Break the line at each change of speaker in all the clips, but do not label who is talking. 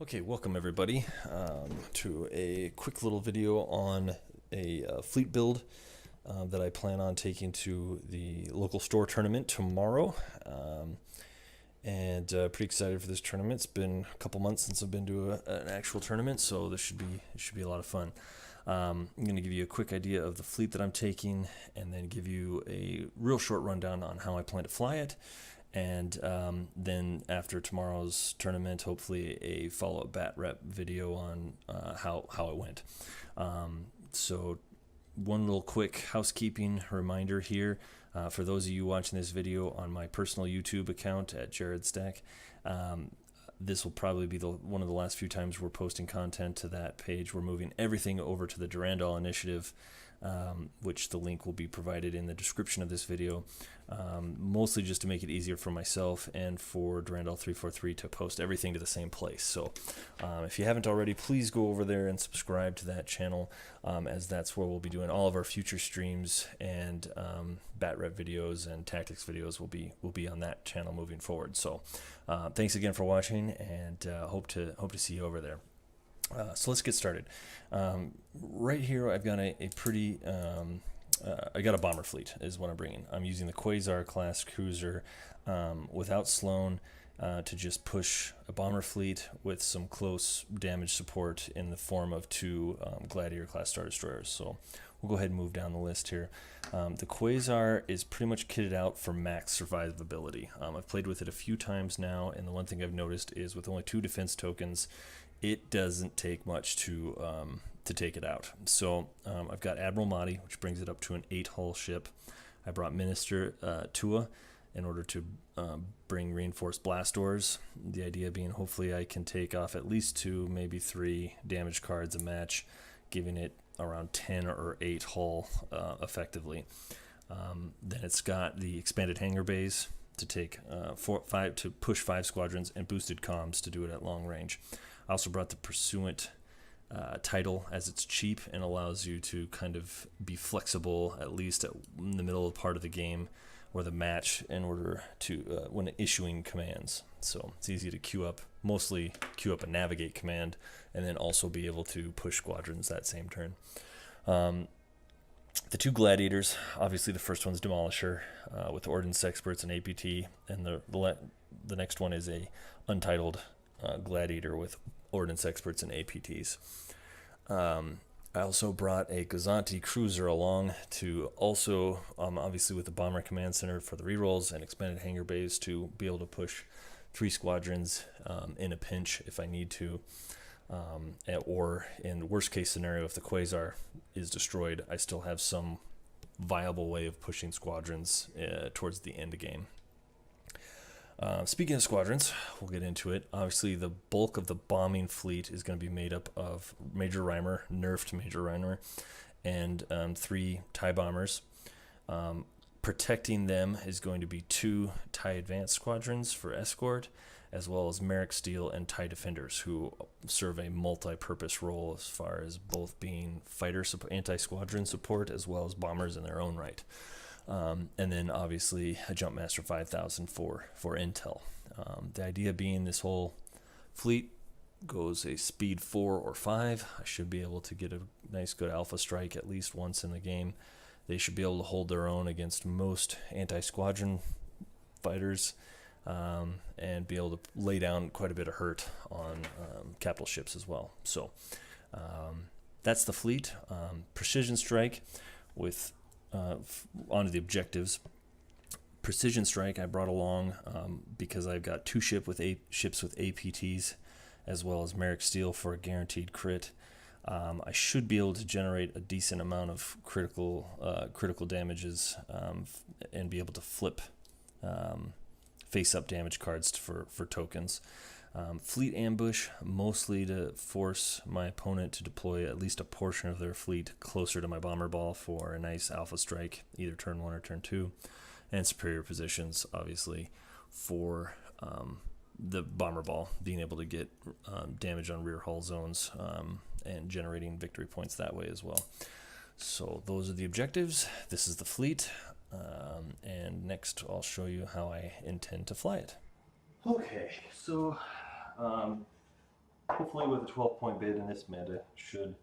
Okay, welcome everybody to a quick little video on a fleet build that I plan on taking to the local store tournament tomorrow. And pretty excited for this tournament. It's been a couple months since I've been to an actual tournament, so this should be a lot of fun. I'm going to give you a quick idea of the fleet that I'm taking, and then give you a real short rundown on how I plan to fly it. And then after tomorrow's tournament, hopefully a follow-up bat rep video on how it went. So one little quick housekeeping reminder here for those of you watching this video on my personal YouTube account at Jared Stack. This will probably be one of the last few times we're posting content to that page. We're moving everything over to the Durandal initiative, which the link will be provided in the description of this video, mostly just to make it easier for myself and for Durandal 343 to post everything to the same place. So if you haven't already, please go over there and subscribe to that channel, as that's where we'll be doing all of our future streams, and bat rep videos and tactics videos will be on that channel moving forward. So thanks again for watching, and hope to see you over there. So let's get started. Right here I've got a pretty I got a bomber fleet is what I'm bringing. I'm using the Quasar class cruiser without Sloan to just push a bomber fleet with some close damage support in the form of two Gladiator class Star Destroyers. So we'll go ahead and move down the list here. The Quasar is pretty much kitted out for max survivability. I've played with it a few times now, and the one thing I've noticed is with only 2 defense tokens, it doesn't take much to take it out. So I've got Admiral Mahdi, which brings it up to an 8-hull ship. I brought Minister Tua in order to bring reinforced blast doors. The idea being hopefully I can take off at least 2, maybe 3 damage cards a match, giving it around 10 or 8 hull effectively. Then it's got the expanded hangar bays to take 5 to push 5 squadrons, and boosted comms to do it at long range. I also brought the Pursuant title, as it's cheap and allows you to kind of be flexible, at least in the middle of part of the game or the match, in order to when issuing commands. So it's easy to mostly queue up a navigate command, and then also be able to push squadrons that same turn. The 2 Gladiators, obviously the first one's Demolisher with Ordnance Experts and APT, and the next one is a untitled Gladiator with Ordnance Experts and APTs. I also brought a Gazanti cruiser along to also, obviously with the Bomber Command Center for the rerolls and expanded hangar bays, to be able to push 3 squadrons in a pinch if I need to. Or in the worst case scenario, if the Quasar is destroyed, I still have some viable way of pushing squadrons towards the end of game. Speaking of squadrons, we'll get into it. Obviously, the bulk of the bombing fleet is going to be made up of Major Reimer, nerfed Major Reimer, and 3 TIE bombers. Protecting them is going to be 2 TIE Advanced squadrons for escort, as well as Merrick Steel and TIE Defenders, who serve a multi-purpose role as far as both being fighter anti-squadron support as well as bombers in their own right. And then obviously a Jumpmaster 5000 for intel. The idea being this whole fleet goes a speed 4 or 5. I should be able to get a nice good alpha strike at least once in the game. They should be able to hold their own against most anti-squadron fighters, and be able to lay down quite a bit of hurt on capital ships as well. So that's the fleet. Precision strike with onto the objectives. Precision strike I brought along because I've got 2 ships with APTs, as well as Merrick Steel for a guaranteed crit. I should be able to generate a decent amount of critical damages, and be able to flip face-up damage cards for tokens. Fleet ambush, mostly to force my opponent to deploy at least a portion of their fleet closer to my bomber ball for a nice alpha strike, either turn 1 or turn 2. And superior positions, obviously, for the bomber ball, being able to get damage on rear hull zones, and generating victory points that way as well. So those are the objectives. This is the fleet, and next I'll show you how I intend to fly it. Okay, so hopefully with a 12-point bid in this meta, should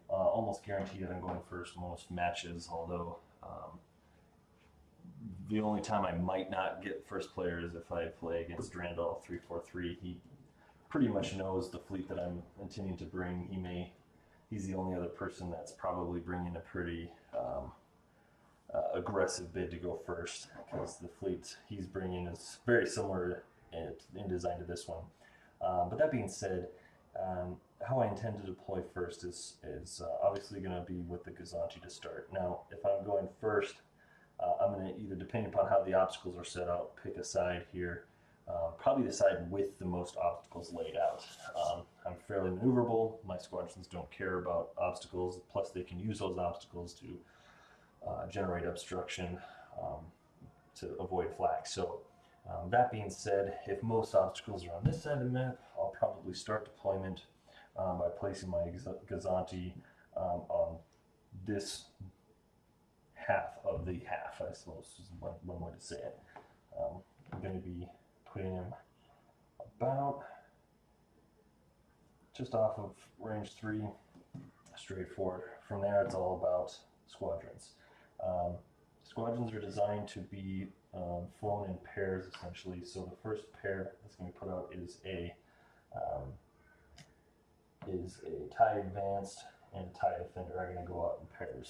almost guarantee that I'm going first most matches, although the only time I might not get first player is if I play against Randall 343. He pretty much knows the fleet that I'm intending to bring. He's the only other person that's probably bringing a pretty aggressive bid to go first, because the fleet he's bringing is very similar in design to this one. But that being said, how I intend to deploy first is obviously going to be with the Gazanti to start. Now, if I'm going first, I'm going to either, depending upon how the obstacles are set out, pick a side here. Probably the side with the most obstacles laid out. I'm fairly maneuverable. My squadrons don't care about obstacles. Plus, they can use those obstacles to generate obstruction to avoid flak. So, that being said, if most obstacles are on this side of the map, I'll probably start deployment by placing my Gazanti on this half of the half, I suppose is one way to say it. I'm going to be putting him about just off of range 3, straightforward. From there, it's all about squadrons. Squadrons are designed to be flown in pairs, essentially. So the first pair that's going to be put out is a TIE Advanced and a TIE Defender are going to go out in pairs.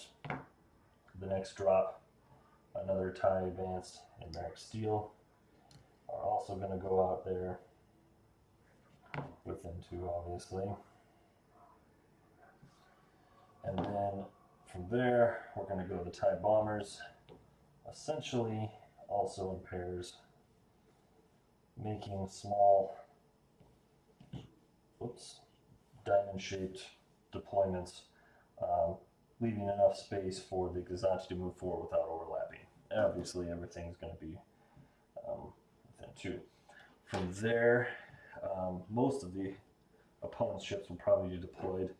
The next drop, another TIE Advanced and Merrick Steel are also going to go out there with them too, obviously. And then from there, we're going to go to the TIE Bombers, essentially also in pairs, making small, diamond-shaped deployments, leaving enough space for the Gazanti to move forward without overlapping. And obviously, everything's going to be within 2. From there, most of the opponent's ships will probably be deployed.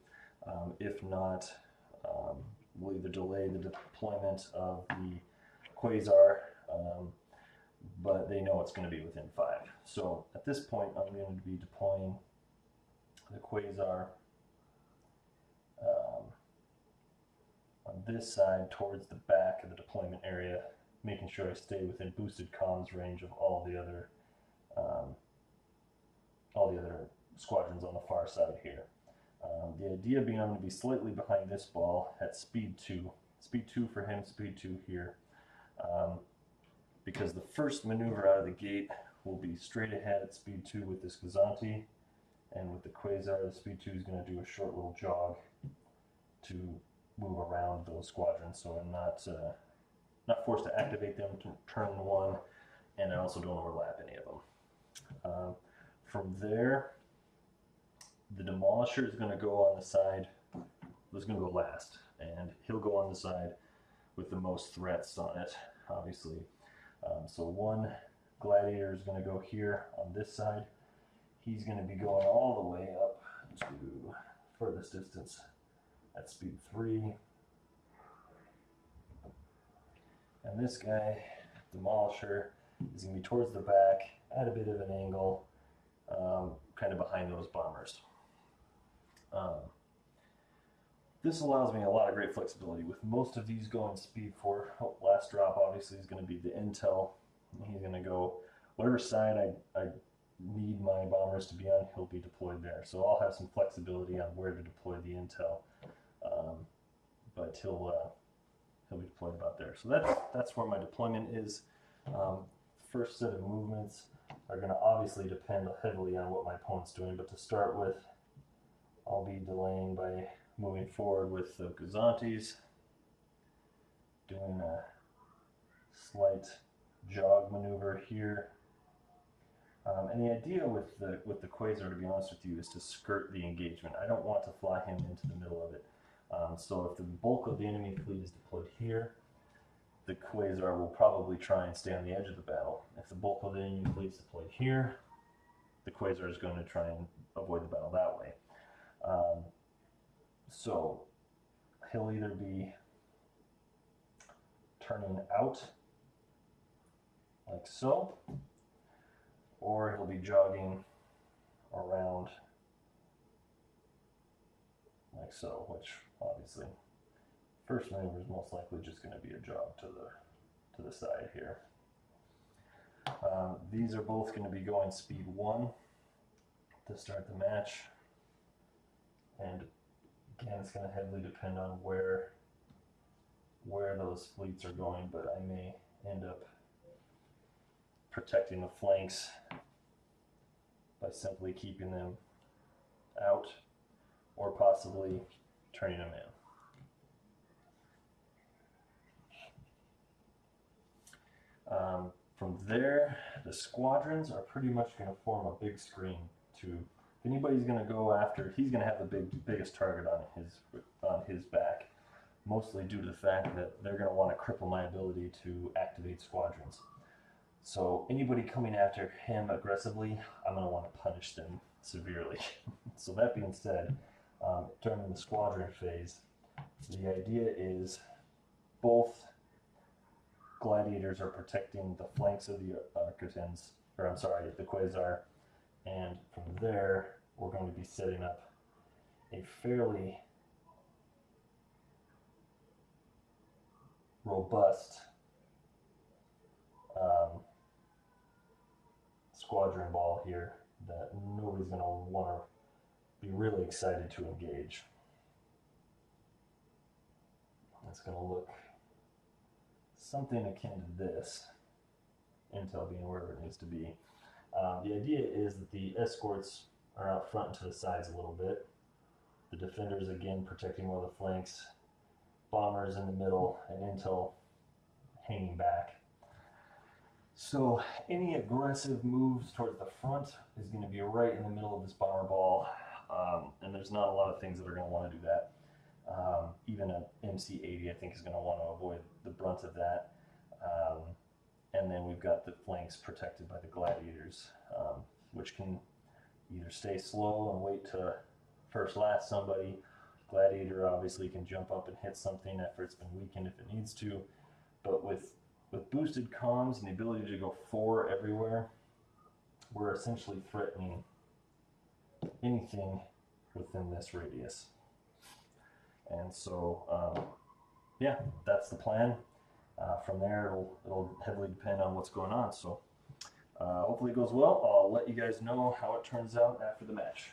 If not, we'll either delay the deployment of the Quasar, but they know it's going to be within 5. So at this point, I'm going to be deploying the Quasar on this side towards the back of the deployment area, making sure I stay within boosted comms range of all the other squadrons on the far side here. The idea being I'm going to be slightly behind this ball at speed 2. Speed 2 for him, speed 2 here. Because the first maneuver out of the gate will be straight ahead at speed 2 with this Gazanti, and with the Quasar, the speed 2 is going to do a short little jog to move around those squadrons, so I'm not forced to activate them to turn 1, and I also don't overlap any of them. From there, the Demolisher is going to go on the side, was going to go last, and he'll go on the side with the most threats on it, obviously. So one Gladiator is going to go here on this side. He's going to be going all the way up to furthest distance at speed 3. And this guy, Demolisher, is going to be towards the back at a bit of an angle, kind of behind those bombers. This allows me a lot of great flexibility. With most of these going speed 4, last drop obviously is going to be the intel. He's going to go whatever side I need my bombers to be on, he'll be deployed there. So I'll have some flexibility on where to deploy the intel, but he'll be deployed about there. So that's where my deployment is. First set of movements are going to obviously depend heavily on what my opponent's doing, but to start with, I'll be delaying by moving forward with the Gazantis, doing a slight jog maneuver here. And the idea with the Quasar, to be honest with you, is to skirt the engagement. I don't want to fly him into the middle of it. So if the bulk of the enemy fleet is deployed here, the Quasar will probably try and stay on the edge of the battle. If the bulk of the enemy fleet is deployed here, the Quasar is going to try and avoid the battle that way. So he'll either be turning out like so, or he'll be jogging around like so, which obviously first maneuver is most likely just going to be a jog to the side here. These are both going to be going speed 1 to start the match, and again, it's going to heavily depend on where those fleets are going, but I may end up protecting the flanks by simply keeping them out or possibly turning them in. From there, the squadrons are pretty much going to form a big screen. If anybody's going to go after, he's going to have the biggest target on his back, mostly due to the fact that they're going to want to cripple my ability to activate squadrons. So anybody coming after him aggressively, I'm going to want to punish them severely. So that being said, during the squadron phase, the idea is both gladiators are protecting the flanks of the Arctans, or I'm sorry, the Quasar, and from there we're going to be setting up a fairly robust squadron ball here that nobody's going to want to be really excited to engage. It's going to look something akin to this, intel being wherever it needs to be. The idea is that the escorts are out front and to the sides a little bit. The defenders, again, protecting more of the flanks. Bombers in the middle, and intel hanging back. So any aggressive moves towards the front is going to be right in the middle of this bomber ball, and there's not a lot of things that are going to want to do that. Even an MC-80, I think, is going to want to avoid the brunt of that. And then we've got the flanks protected by the gladiators, which can either stay slow and wait to first last somebody. Gladiator obviously can jump up and hit something after it's been weakened if it needs to. But with boosted comms and the ability to go 4 everywhere, we're essentially threatening anything within this radius. And so, yeah, that's the plan. From there, it'll heavily depend on what's going on. So hopefully it goes well. I'll let you guys know how it turns out after the match.